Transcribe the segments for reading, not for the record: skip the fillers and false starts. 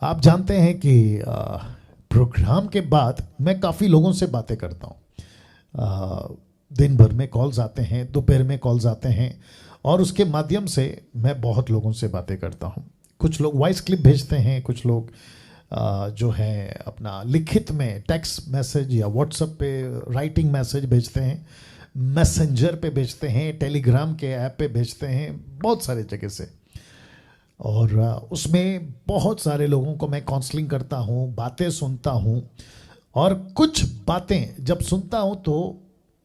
आप जानते हैं कि प्रोग्राम के बाद मैं काफ़ी लोगों से बातें करता हूँ। दिन भर में कॉल्स आते हैं, दोपहर में कॉल्स आते हैं, और उसके माध्यम से मैं बहुत लोगों से बातें करता हूँ। कुछ लोग वॉइस क्लिप भेजते हैं, कुछ लोग जो है अपना लिखित में टेक्स्ट मैसेज या व्हाट्सएप पे राइटिंग मैसेज भेजते हैं, मैसेंजर पे भेजते हैं, टेलीग्राम के ऐप पे भेजते हैं, बहुत सारे जगह से। और उसमें बहुत सारे लोगों को मैं काउंसलिंग करता हूँ, बातें सुनता हूँ, और कुछ बातें जब सुनता हूँ तो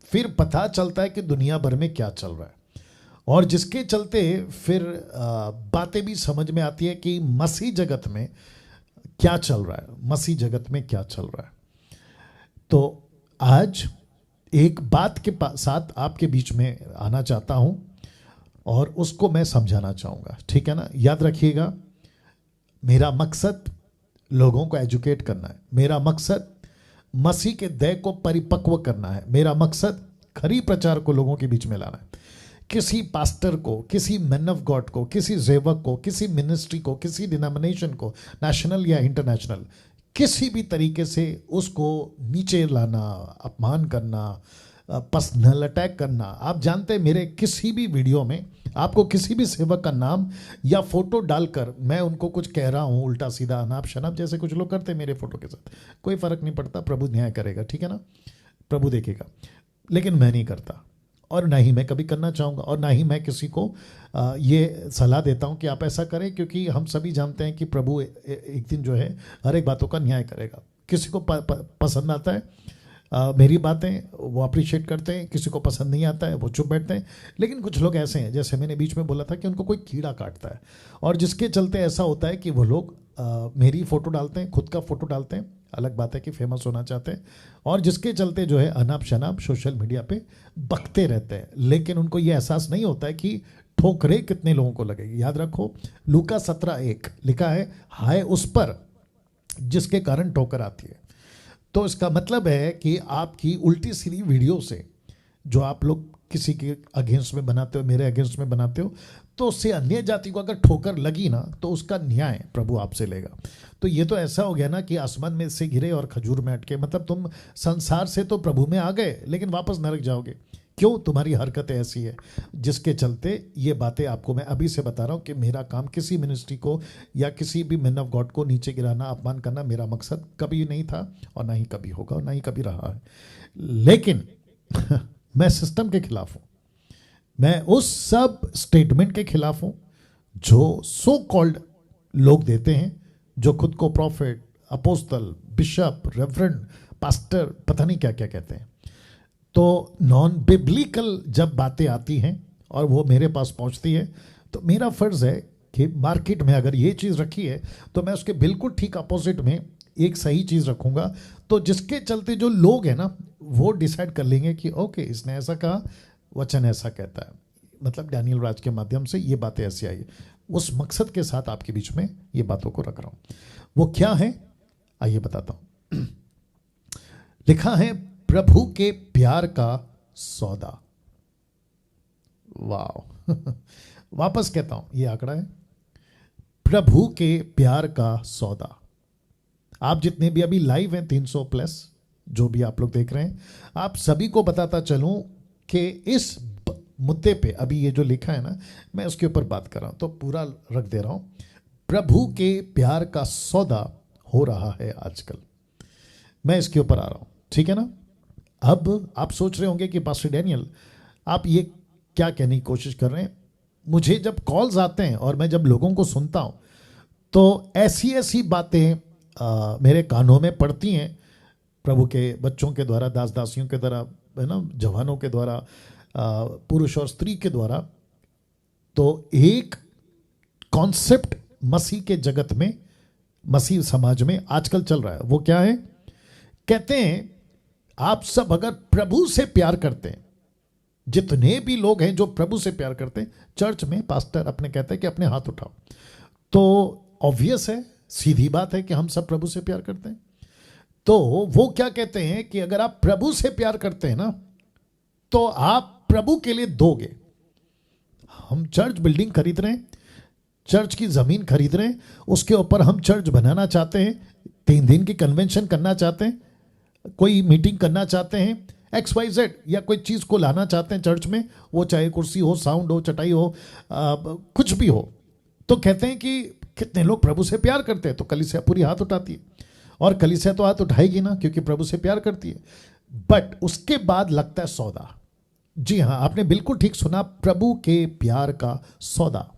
फिर पता चलता है कि दुनिया भर में क्या चल रहा है, और जिसके चलते फिर बातें भी समझ में आती है कि मसीह जगत में क्या चल रहा है, मसीह जगत में क्या चल रहा है। तो आज एक बात के साथ आपके बीच में आना चाहता हूँ और उसको मैं समझाना चाहूँगा, ठीक है ना। याद रखिएगा, मेरा मकसद लोगों को एजुकेट करना है, मेरा मकसद मसीह के दय को परिपक्व करना है, मेरा मकसद खरी प्रचार को लोगों के बीच में लाना है। किसी पास्टर को, किसी मैन ऑफ गॉड को, किसी सेवक को, किसी मिनिस्ट्री को, किसी डिनोमिनेशन को, नेशनल या इंटरनेशनल, किसी भी तरीके से उसको नीचे लाना, अपमान करना, पर्सनल अटैक करना। आप जानते हैं मेरे किसी भी वीडियो में आपको किसी भी सेवक का नाम या फोटो डालकर मैं उनको कुछ कह रहा हूँ उल्टा सीधा, अनाप शनाप, जैसे कुछ लोग करते हैं मेरे फोटो के साथ, कोई फर्क नहीं पड़ता, प्रभु न्याय करेगा, ठीक है ना, प्रभु देखेगा। लेकिन मैं नहीं करता, और ना ही मैं कभी करना चाहूँगा, और ना ही मैं किसी को ये सलाह देता हूँ कि आप ऐसा करें, क्योंकि हम सभी जानते हैं कि प्रभु एक दिन जो है हर एक बातों का न्याय करेगा। किसी को पसंद आता है मेरी बातें, वो अप्रिशिएट करते हैं, किसी को पसंद नहीं आता है वो चुप बैठते हैं। लेकिन कुछ लोग ऐसे हैं, जैसे मैंने बीच में बोला था, कि उनको कोई कीड़ा काटता है, और जिसके चलते ऐसा होता है कि वो लोग मेरी फ़ोटो डालते हैं, खुद का फ़ोटो डालते हैं, अलग बात है कि फेमस होना चाहते हैं, और जिसके चलते जो है अनाप शनाप सोशल मीडिया पे बकते रहते हैं। लेकिन उनको ये एहसास नहीं होता है कि ठोकरें कितने लोगों को लगेगी। याद रखो, लूका 17:1 लिखा है, हाय उस पर जिसके कारण ठोकर आती है। तो इसका मतलब है कि आपकी उल्टी सीधी वीडियो से जो आप लोग किसी के अगेंस्ट में बनाते हो, मेरे अगेंस्ट में बनाते हो, तो उससे अन्य जाति को अगर ठोकर लगी ना, तो उसका न्याय प्रभु आपसे लेगा। तो ये तो ऐसा हो गया ना कि आसमान में से गिरे और खजूर में अटके, मतलब तुम संसार से तो प्रभु में आ गए, लेकिन वापस नरक जाओगे। क्यों? तुम्हारी हरकतें ऐसी है, जिसके चलते ये बातें आपको मैं अभी से बता रहा हूँ कि मेरा काम किसी मिनिस्ट्री को या किसी भी मैन ऑफ गॉड को नीचे गिराना, अपमान करना मेरा मकसद कभी नहीं था, और ना ही कभी होगा, और ना ही कभी रहा है। लेकिन मैं सिस्टम के खिलाफ हूँ, मैं उस सब स्टेटमेंट के खिलाफ हूँ जो सो कॉल्ड लोग देते हैं, जो खुद को प्रॉफिट, अपोस्तल, बिशप, रेवरेंड, पास्टर, पता नहीं क्या क्या कहते हैं। तो नॉन बिब्लिकल जब बातें आती हैं और वो मेरे पास पहुंचती है, तो मेरा फ़र्ज़ है कि मार्केट में अगर ये चीज़ रखी है तो मैं उसके बिल्कुल ठीक अपोजिट में एक सही चीज़ रखूँगा। तो जिसके चलते जो लोग हैं ना, वो डिसाइड कर लेंगे कि ओके, इसने ऐसा कहा, वचन ऐसा कहता है, मतलब डैनियल राज के माध्यम से ये बातें ऐसी आई। उस मकसद के साथ आपके बीच में ये बातों को रख रहा हूँ। वो क्या है, आइए बताता हूँ। लिखा है, प्रभु के प्यार का सौदा। वाह वापस कहता हूं, ये आंकड़ा है, प्रभु के प्यार का सौदा। आप जितने भी अभी लाइव हैं, 300 प्लस जो भी आप लोग देख रहे हैं, आप सभी को बताता चलूं कि इस मुद्दे पे अभी ये जो लिखा है ना, मैं उसके ऊपर बात कर रहा हूं, तो पूरा रख दे रहा हूं। प्रभु के प्यार का सौदा हो रहा है आजकल, मैं इसके ऊपर आ रहा हूं, ठीक है ना। अब आप सोच रहे होंगे कि पास्टर डैनियल आप ये क्या कहने की कोशिश कर रहे हैं। मुझे जब कॉल्स आते हैं और मैं जब लोगों को सुनता हूं, तो ऐसी ऐसी बातें मेरे कानों में पड़ती हैं, प्रभु के बच्चों के द्वारा, दास दासियों के द्वारा, है ना, जवानों के द्वारा, पुरुष और स्त्री के द्वारा। तो एक कॉन्सेप्ट मसीह के जगत में, मसीह समाज में आजकल चल रहा है। वो क्या है? कहते हैं आप सब अगर प्रभु से प्यार करते हैं, जितने भी लोग हैं जो प्रभु से प्यार करते हैं, चर्च में पास्टर अपने कहते हैं कि अपने हाथ उठाओ। तो ऑब्वियस है, सीधी बात है कि हम सब प्रभु से प्यार करते हैं। तो वो क्या कहते हैं कि अगर आप प्रभु से प्यार करते हैं ना, तो आप प्रभु के लिए दोगे। हम चर्च बिल्डिंग खरीद रहे हैं, चर्च की ज़मीन खरीद रहे हैं, उसके ऊपर हम चर्च बनाना चाहते हैं, 3 दिन की कन्वेंशन करना चाहते हैं, कोई मीटिंग करना चाहते हैं, XYZ या कोई चीज़ को लाना चाहते हैं चर्च में, वो चाहे कुर्सी हो, साउंड हो, चटाई हो, कुछ भी हो, तो कहते हैं कि कितने लोग प्रभु से प्यार करते हैं, तो कलीसिया पूरी हाथ उठाती है, और कलीसिया तो हाथ उठाएगी ना, क्योंकि प्रभु से प्यार करती है। बट उसके बाद लगता है सौदा। जी हाँ, आपने बिल्कुल ठीक सुना, प्रभु के प्यार का सौदा।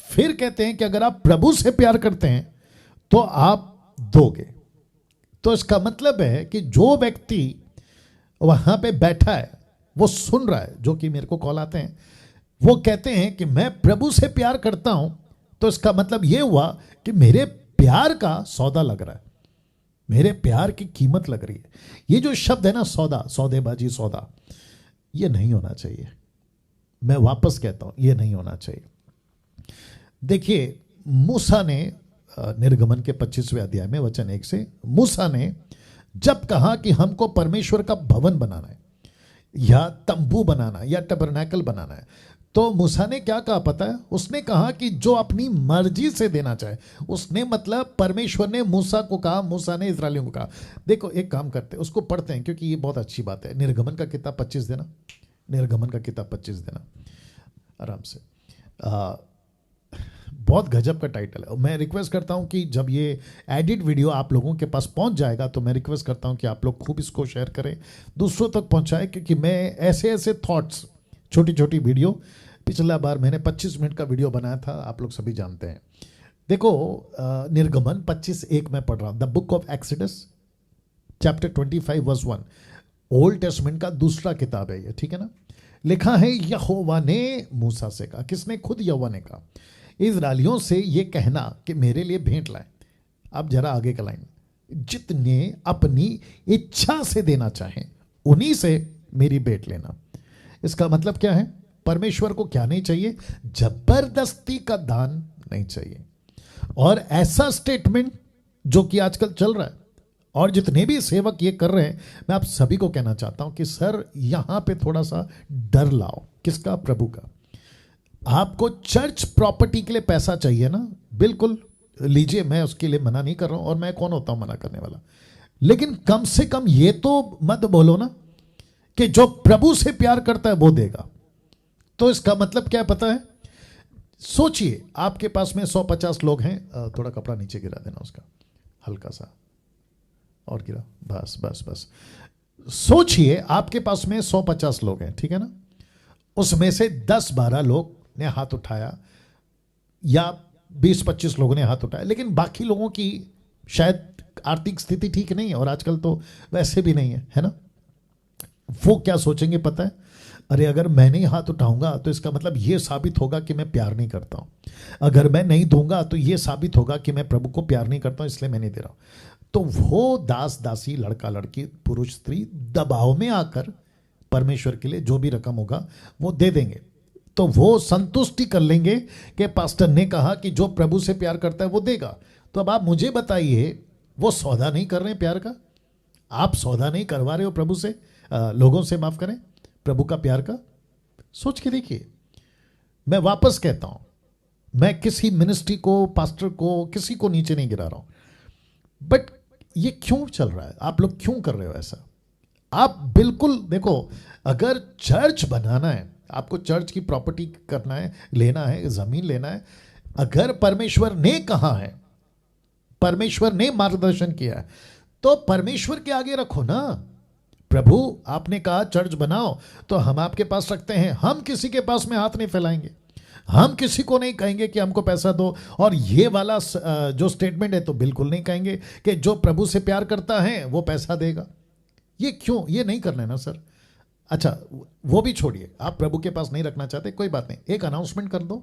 फिर कहते हैं कि अगर आप प्रभु से प्यार करते हैं तो आप दोगे। तो इसका मतलब है कि जो व्यक्ति वहां पे बैठा है, वो सुन रहा है, जो कि मेरे को कॉल आते हैं, वो कहते हैं कि मैं प्रभु से प्यार करता हूं, तो इसका मतलब यह हुआ कि मेरे प्यार का सौदा लग रहा है, मेरे प्यार की कीमत लग रही है। ये जो शब्द है ना, सौदा, सौदेबाजी, सौदा, ये नहीं होना चाहिए। मैं वापस कहता हूं, ये नहीं होना चाहिए। देखिए, मूसा ने निर्गमन के 25वें अध्याय में वचन 1 से, मूसा ने जब कहा कि हमको परमेश्वर का भवन बनाना है, या तंबू बनाना, या टबरनैकल बनाना है, तो मूसा ने क्या कहा पता है? उसने कहा कि जो अपनी मर्जी से देना चाहे। उसने मतलब परमेश्वर ने मूसा को कहा, मूसा ने इस्राएलियों को कहा। देखो, एक काम करते हैं, उसको पढ़ते हैं, क्योंकि ये बहुत अच्छी बात है। निर्गमन का किताब 25 देना, निर्गमन का किताब 25 देना आराम से। बहुत गजब का टाइटल है। मैं रिक्वेस्ट करता हूं कि जब ये एडिट वीडियो आप लोगों के पास पहुंच जाएगा, तो मैं रिक्वेस्ट करता हूं कि आप लोग खूब इसको शेयर करें, दूसरों तक पहुंचाएं, क्योंकि मैं ऐसे ऐसे थॉट्स, छोटी छोटी वीडियो, पिछला बार मैंने 25 मिनट का वीडियो बनाया था, आप लोग सभी जानते हैं। देखो, निर्गमन 25:1 में पढ़ रहा हूं, the book of Exodus chapter 25 verse 1, Old Testament का दूसरा किताब है ये, ठीक है ना। लिखा है, यहोवा ने मूसा से कहा, किसने? खुद यहोवा ने कहा, इस्राएलियों से ये कहना कि मेरे लिए भेंट लाए। अब जरा आगे का लाइन, जितने अपनी इच्छा से देना चाहें उन्हीं से मेरी भेंट लेना। इसका मतलब क्या है? परमेश्वर को क्या नहीं चाहिए? जबरदस्ती का दान नहीं चाहिए। और ऐसा स्टेटमेंट जो कि आजकल चल रहा है, और जितने भी सेवक ये कर रहे हैं, मैं आप सभी को कहना चाहता हूं कि सर, यहां पे थोड़ा सा डर लाओ। किसका? प्रभु का। आपको चर्च प्रॉपर्टी के लिए पैसा चाहिए ना, बिल्कुल लीजिए, मैं उसके लिए मना नहीं कर रहा हूं, और मैं कौन होता हूं मना करने वाला। लेकिन कम से कम ये तो मत बोलो ना कि जो प्रभु से प्यार करता है वो देगा। तो इसका मतलब क्या पता है? सोचिए, आपके पास में 150 लोग हैं, थोड़ा कपड़ा नीचे गिरा देना उसका, हल्का सा और गिरा, बस बस बस। सोचिए, आपके पास में 150 लोग हैं, ठीक है ना। उसमें से 10-12 लोग ने हाथ उठाया, या 20-25 लोगों ने हाथ उठाया, लेकिन बाकी लोगों की शायद आर्थिक स्थिति ठीक नहीं है, और आजकल तो वैसे भी नहीं है ना। वो क्या सोचेंगे पता है? अरे, अगर मैं नहीं हाथ उठाऊंगा तो इसका मतलब ये साबित होगा कि मैं प्यार नहीं करता हूं, अगर मैं नहीं दूंगा तो ये साबित होगा कि मैं प्रभु को प्यार नहीं करता हूं, इसलिए मैं नहीं दे रहा हूं। तो वो दास दासी, लड़का लड़की, पुरुष स्त्री दबाव में आकर परमेश्वर के लिए जो भी रकम होगा वो दे देंगे। तो वो संतुष्टि कर लेंगे कि पास्टर ने कहा कि जो प्रभु से प्यार करता है वो देगा। तो अब आप मुझे बताइए, वो सौदा नहीं कर रहे हैं प्यार का? आप सौदा नहीं करवा रहे हो प्रभु से, लोगों से, माफ करें, प्रभु का प्यार का? सोच के देखिए। मैं वापस कहता हूं, मैं किसी मिनिस्ट्री को, पास्टर को, किसी को नीचे नहीं गिरा रहा हूं, बट ये क्यों चल रहा है? आप लोग क्यों कर रहे हो ऐसा? आप बिल्कुल देखो, अगर चर्च बनाना है, आपको चर्च की प्रॉपर्टी करना है, लेना है, जमीन लेना है, अगर परमेश्वर ने कहा है, परमेश्वर ने मार्गदर्शन किया है, तो परमेश्वर के आगे रखो ना। प्रभु आपने कहा चर्च बनाओ, तो हम आपके पास रखते हैं। हम किसी के पास में हाथ नहीं फैलाएंगे, हम किसी को नहीं कहेंगे कि हमको पैसा दो। और ये वाला जो स्टेटमेंट है, तो बिल्कुल नहीं कहेंगे कि जो प्रभु से प्यार करता है वो पैसा देगा। ये क्यों? ये नहीं करना है ना सर। अच्छा, वो भी छोड़िए, आप प्रभु के पास नहीं रखना चाहते, कोई बात नहीं, एक अनाउंसमेंट कर दो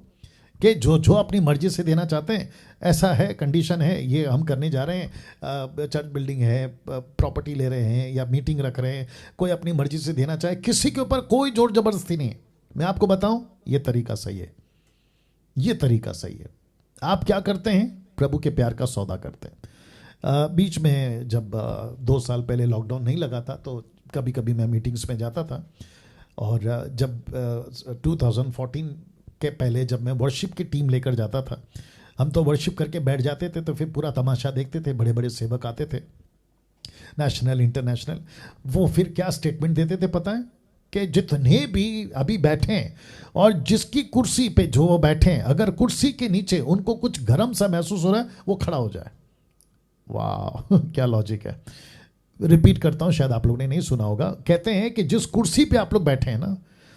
कि जो जो अपनी मर्जी से देना चाहते हैं, ऐसा है, कंडीशन है, ये हम करने जा रहे हैं, चर्च बिल्डिंग है, प्रॉपर्टी ले रहे हैं, या मीटिंग रख रहे हैं, कोई अपनी मर्जी से देना चाहे, किसी के ऊपर कोई जोर जबरदस्ती नहीं है। मैं आपको बताऊं, ये तरीका सही है, ये तरीका सही है। आप क्या करते हैं? प्रभु के प्यार का सौदा करते हैं। बीच में जब 2 साल पहले लॉकडाउन नहीं लगा था, तो कभी कभी मैं मीटिंग्स में जाता था, और जब 2014 के पहले जब मैं वर्शिप की टीम लेकर जाता था, हम तो वर्शिप करके बैठ जाते थे, तो फिर पूरा तमाशा देखते थे, बड़े बड़े सेवक आते थे, नेशनल इंटरनेशनल। वो फिर क्या स्टेटमेंट देते थे पता है, कि जितने भी अभी बैठे हैं और जिसकी कुर्सी पे जो वो बैठे हैं, अगर कुर्सी के नीचे उनको कुछ गर्म सा महसूस हो रहा है, वो खड़ा हो जाए। वाह क्या लॉजिक है। रिपीट करता हूं, शायद आप लोगों ने नहीं सुना होगा। कहते हैं कि जिस कुर्सी पे आप लोग बैठे हैं ना,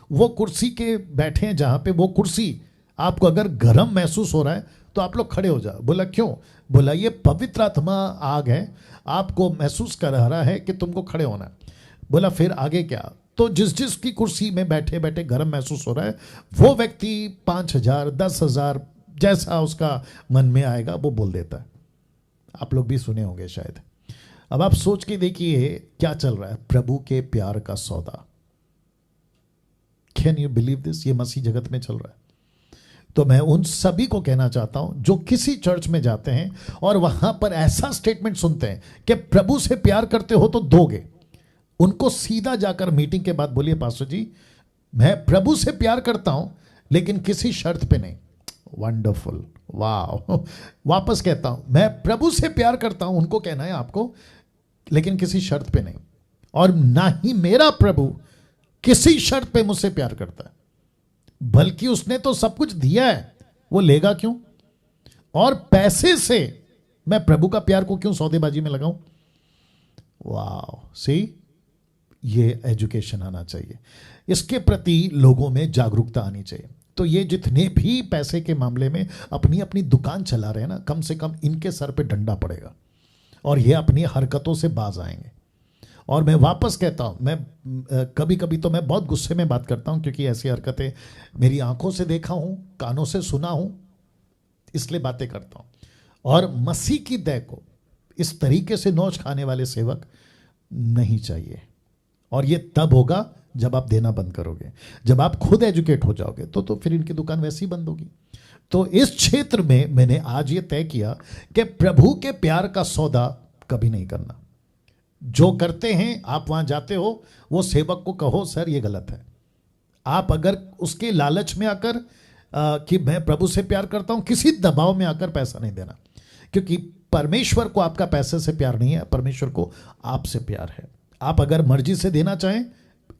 वो कुर्सी के बैठे हैं जहां पे वो कुर्सी आपको अगर गर्म महसूस हो रहा है, तो आप लोग खड़े हो जाओ। बोला क्यों? बोला ये पवित्र आत्मा आग है, आपको महसूस कर रहा है कि तुमको खड़े होना है। बोला फिर आगे क्या? तो जिस जिस की कुर्सी में बैठे बैठे गर्म महसूस हो रहा है, वो व्यक्ति 5,000 10,000 जैसा उसका मन में आएगा वो बोल देता है। आप लोग भी सुने होंगे शायद। अब आप सोच के देखिए क्या चल रहा है, प्रभु के प्यार का सौदा। Can you believe this? ये मसीह जगत में चल रहा है। तो मैं उन सभी को कहना चाहता हूं जो किसी चर्च में जाते हैं और वहां पर ऐसा स्टेटमेंट सुनते हैं कि प्रभु से प्यार करते हो तो दोगे, उनको सीधा जाकर मीटिंग के बाद बोलिए, पास्टर जी मैं प्रभु से प्यार करता हूं लेकिन किसी शर्त पे नहीं। वंडरफुल, वाह। वापस कहता हूं, मैं प्रभु से प्यार करता हूं, उनको कहना है आपको, लेकिन किसी शर्त पे नहीं। और ना ही मेरा प्रभु किसी शर्त पे मुझसे प्यार करता है, बल्कि उसने तो सब कुछ दिया है, वो लेगा क्यों? और पैसे से मैं प्रभु का प्यार को क्यों सौदेबाजी में लगाऊं? वाह, सी, ये एजुकेशन आना चाहिए, इसके प्रति लोगों में जागरूकता आनी चाहिए। तो ये जितने भी पैसे के मामले में अपनी अपनी दुकान चला रहे हैं ना, कम से कम इनके सर पे डंडा पड़ेगा और ये अपनी हरकतों से बाज आएंगे। और मैं वापस कहता हूँ, मैं कभी कभी तो मैं बहुत गुस्से में बात करता हूँ, क्योंकि ऐसी हरकतें मेरी आंखों से देखा हूँ, कानों से सुना हूँ, इसलिए बातें करता हूँ। और मसीह की दया को इस तरीके से नोच खाने वाले सेवक नहीं चाहिए। और ये तब होगा जब आप देना बंद करोगे, जब आप खुद एजुकेट हो जाओगे, तो फिर इनकी दुकान वैसी ही बंद होगी। तो इस क्षेत्र में मैंने आज ये तय किया कि प्रभु के प्यार का सौदा कभी नहीं करना। जो करते हैं आप वहां जाते हो, वो सेवक को कहो सर ये गलत है। आप अगर उसके लालच में आकर कि मैं प्रभु से प्यार करता हूं, किसी दबाव में आकर पैसा नहीं देना, क्योंकि परमेश्वर को आपका पैसे से प्यार नहीं है, परमेश्वर को आपसे प्यार है। आप अगर मर्जी से देना चाहें,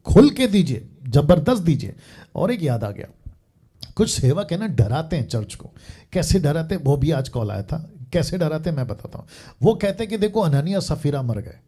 खुल के दीजिए, जबरदस्त दीजिए। और एक याद आ गया, कुछ सेवक है ना, डराते हैं चर्च को। कैसे डराते? वो भी आज कॉल आया था, कैसे डराते मैं बताता हूं। वो कहते कि देखो अननिया सफीरा मर गए।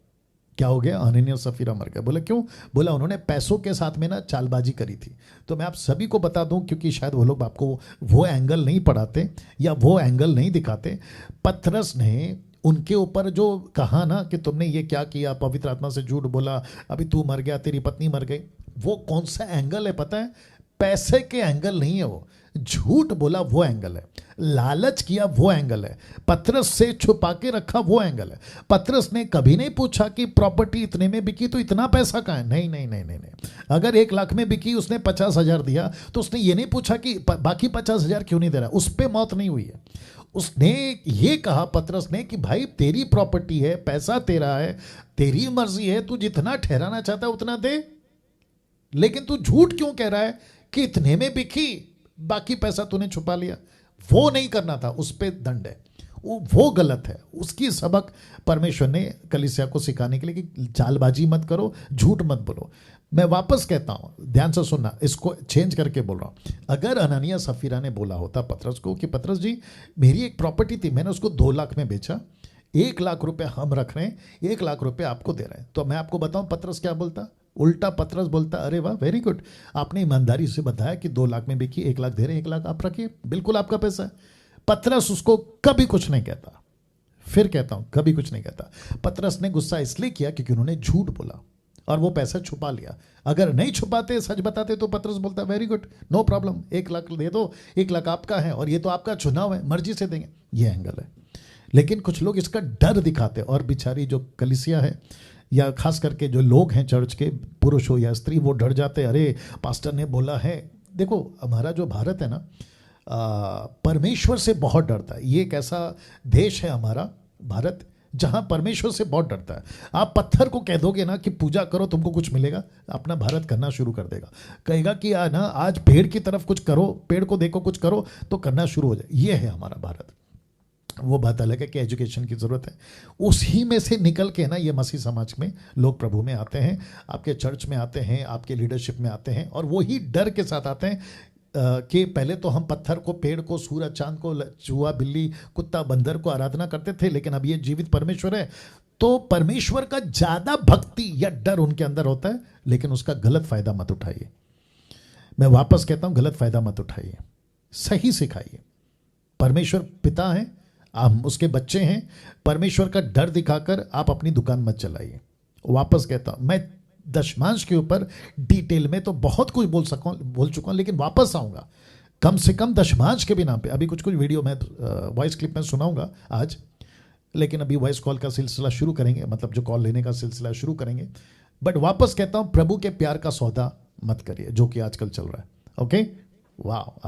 क्या हो गया? अननिया सफीरा मर गए। बोले क्यों? बोला उन्होंने पैसों के साथ में ना चालबाजी करी थी। तो मैं आप सभी को बता दूं, क्योंकि शायद वो लोग आपको वो एंगल नहीं पढ़ाते या वो एंगल नहीं दिखाते। पतरस ने उनके ऊपर जो कहा ना कि तुमने ये क्या किया, पवित्र आत्मा से झूठ बोला, अभी तू मर गया, तेरी पत्नी मर गई, वो कौन सा एंगल है पता है? पैसे के एंगल नहीं है, वो झूठ बोला वो एंगल है, लालच किया वो एंगल है, पतरस से छुपा के रखा वो एंगल है। पतरस ने कभी नहीं पूछा कि प्रॉपर्टी इतने में बिकी तो इतना पैसा कहाँ है। नहीं नहीं नहीं नहीं नहीं। अगर 1 लाख में बिकी, उसने 50,000 दिया, तो उसने ये नहीं पूछा कि बाकी 50,000 क्यों नहीं दे रहा। उस पर मौत नहीं हुई है। उसने ये कहा, पतरस ने, कि भाई तेरी प्रॉपर्टी है, पैसा तेरा है, तेरी मर्जी है, तू जितना ठहराना चाहता है उतना दे, लेकिन तू झूठ क्यों कह रहा है कि इतने में बिकी, बाकी पैसा तूने छुपा लिया। वो नहीं करना था, उस पे दंड है, वो गलत है। उसकी सबक परमेश्वर ने कलीसिया को सिखाने के लिए कि चालबाजी मत करो, झूठ मत बोलो। मैं वापस कहता हूं, ध्यान से सुनना, इसको चेंज करके बोल रहा हूं। अगर अननिया सफीरा ने बोला होता पतरस को कि पतरस जी मेरी एक प्रॉपर्टी थी, मैंने उसको 2 लाख में बेचा, 1 लाख रुपए हम रख रहे हैं, 1 लाख रुपए आपको दे रहे हैं, तो मैं आपको बताऊं पतरस क्या बोलता? उल्टा पतरस बोलता, अरे वाह वेरी गुड, आपने ईमानदारी से बताया कि 2 लाख में बिकी, 1 लाख दे रहे हैं, 1 लाख आप रखिए, बिल्कुल आपका पैसा है। पतरस उसको कभी कुछ नहीं कहता। फिर कहता हूं, कभी कुछ नहीं कहता। पतरस ने गुस्सा इसलिए किया क्योंकि उन्होंने झूठ बोला और वो पैसा छुपा लिया। अगर नहीं छुपाते, सच बताते, तो पतरस बोलता very good, no problem, 1 lakh दे दो, 1 लाख आपका है और ये तो आपका चुनाव है, मर्जी से देंगे। ये एंगल है। लेकिन कुछ लोग इसका डर दिखाते, और बेचारी जो कलीसिया है या खास करके जो लोग हैं चर्च के, पुरुष हो या स्त्री, वो डर जाते, अरे पास्टर ने बोला है। देखो हमारा जो भारत है ना, परमेश्वर से बहुत डरता है। ये एक ऐसा देश है हमारा भारत जहां परमेश्वर से बहुत डरता है। आप पत्थर को कह दोगे ना कि पूजा करो तुमको कुछ मिलेगा, अपना भारत करना शुरू कर देगा। कहेगा कि ना आज पेड़ की तरफ कुछ करो, पेड़ को देखो कुछ करो, तो करना शुरू हो जाए। ये है हमारा भारत। वो बात अलग है कि एजुकेशन की ज़रूरत है। उसी में से निकल के ना ये मसीह समाज में लोग प्रभु में आते हैं, आपके चर्च में आते हैं, आपके लीडरशिप में आते हैं, और वही डर के साथ आते हैं कि पहले तो हम पत्थर को, पेड़ को, सूरज चांद को, चूहा बिल्ली कुत्ता बंदर को आराधना करते थे, लेकिन अब ये जीवित परमेश्वर है। तो परमेश्वर का ज़्यादा भक्ति या डर उनके अंदर होता है, लेकिन उसका गलत फायदा मत उठाइए। मैं वापस कहता हूं, गलत फायदा मत उठाइए, सही सिखाइए। परमेश्वर पिता है, आप उसके बच्चे हैं। परमेश्वर का डर दिखाकर आप अपनी दुकान मत चलाइए। वापस कहता हूं, मैं दशमांश के ऊपर डिटेल में तो बहुत कुछ बोल चुका हूं, लेकिन वापस आऊंगा कम से कम दशमांश के भी नाम पे। अभी कुछ वीडियो में वॉइस क्लिप में सुनाऊंगा आज, लेकिन अभी वॉइस कॉल का सिलसिला शुरू करेंगे, मतलब जो कॉल लेने का सिलसिला शुरू करेंगे। बट वापस कहता हूं, प्रभु के प्यार का सौदा मत करिए, जो कि आजकल चल रहा है। ओके, वाह।